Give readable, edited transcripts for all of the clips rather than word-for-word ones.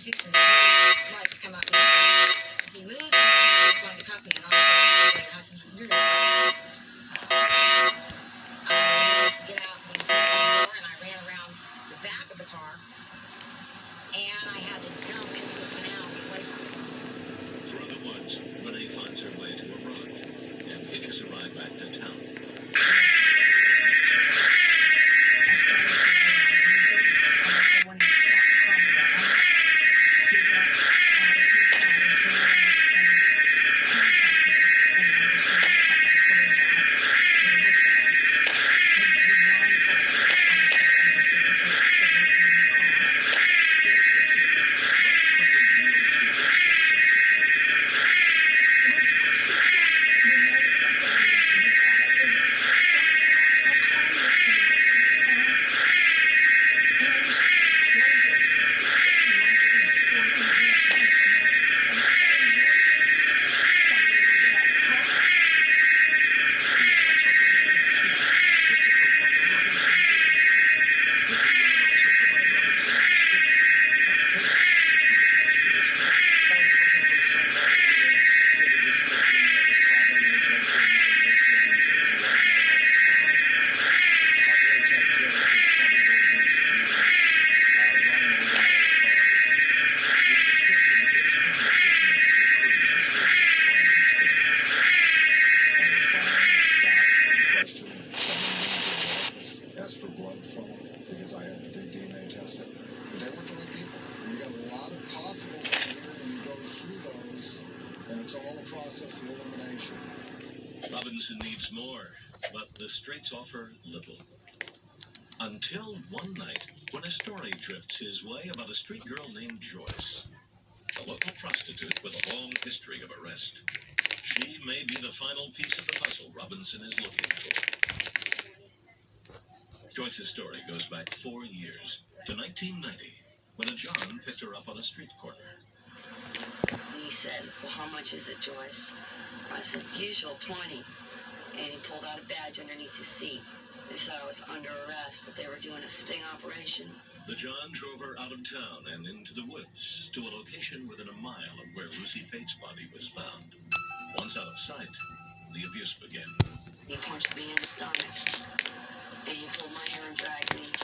kitchen. The lights come up. And he moved towards me. He was going to cuff me, and I said, "No, wait." I said, "You're going to cuff me." I managed to get out the passenger door, and I ran around the back of the car, and I had to jump into the canal and get away from him. Through the woods, Renee finds her way to a road and hitches a ride back to town. It's all a process of elimination. Robinson needs more, but the streets offer little. Until one night, when a story drifts his way about a street girl named Joyce, a local prostitute with a long history of arrest. She may be the final piece of the puzzle Robinson is looking for. Joyce's story goes back 4 years, to 1990, when a John picked her up on a street corner. He said, "Well, how much is it, Joyce?" I said, "Usual 20. And he pulled out a badge underneath his seat. They said I was under arrest, that they were doing a sting operation. The John drove her out of town and into the woods to a location within a mile of where Lucy Pate's body was found. Once out of sight, the abuse began. He punched me in the stomach, and he pulled my hair and dragged me.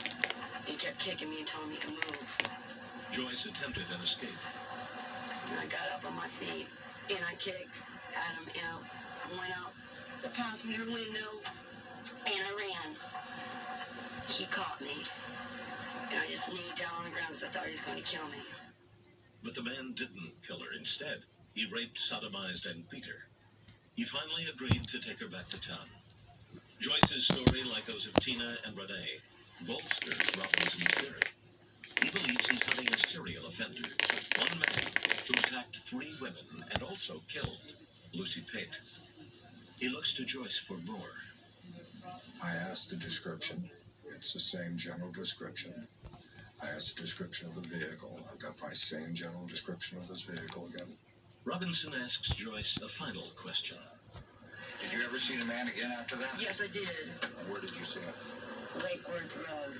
He kept kicking me and telling me to move. Joyce attempted an escape. And I got up on my feet, and I kicked at him, and I went out the passenger window, and I ran. He caught me, and I just kneed down on the ground because I thought he was going to kill me. But the man didn't kill her. Instead, he raped, sodomized, and beat her. He finally agreed to take her back to town. Joyce's story, like those of Tina and Renee, bolsters Robinson's theory. He believes he's hunting a serial offender, one man who attacked 3 women and also killed Lucy Pate. He looks to Joyce for more. I asked the description. It's the same general description. I asked the description of the vehicle. I've got my same general description of this vehicle again. Robinson asks Joyce a final question. Did you ever see the man again after that? Yes, I did. Where did you see him? Lake Worth Road.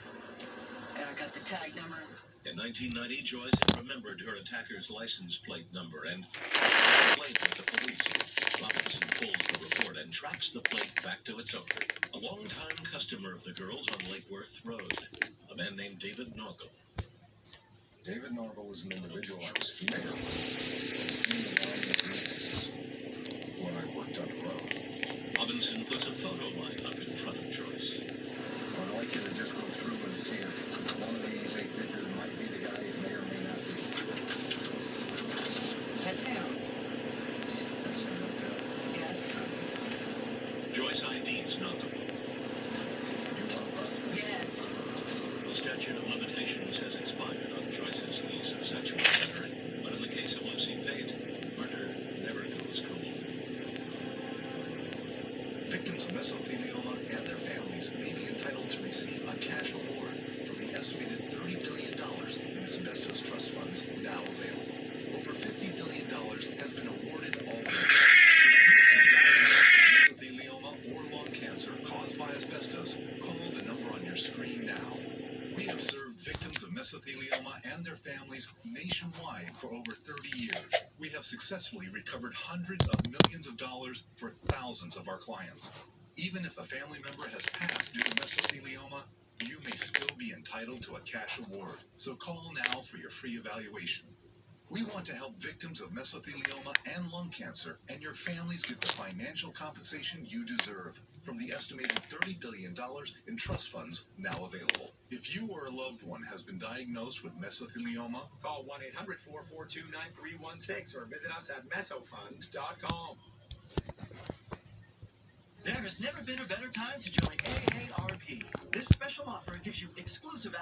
And I got the tag number. In 1990, Joyce remembered her attacker's license plate number and played with the police. Robinson pulls the report and tracks the plate back to its owner, a longtime customer of the girls on Lake Worth Road, a man named David Noggle. David Noggle was an individual I was familiar with. He knew a lot of vehicles when I worked on the road. Robinson puts a photo line up in front of Joyce. I'd like you to just go through and see if one of these 8 pictures might be the guy it may or may not be. That's him. That's him right there. Yes. Joyce IDs Noggle. You want to prosecute? Yes. The statute of limitations has expired on Joyce's case of sexual battery, but in the case of Lucy Pate, murder never goes cold. Victims of mesothelioma and their families may be entitled to receive a cash award from the estimated $30 billion in asbestos trust funds now available. Over $50 billion has been awarded already. If you have been diagnosed with mesothelioma or lung cancer caused by asbestos, call the number on your screen now. We have served victims of mesothelioma and their families nationwide for over 30 years. We have successfully recovered hundreds of millions of dollars for thousands of our clients. Even if a family member has passed due to mesothelioma, you may still be entitled to a cash award. So call now for your free evaluation. We want to help victims of mesothelioma and lung cancer, and your families get the financial compensation you deserve from the estimated $30 billion in trust funds now available. If you or a loved one has been diagnosed with mesothelioma, call 1-800-442-9316 or visit us at mesofund.com. There has never been a better time to join AARP. This special offer gives you exclusive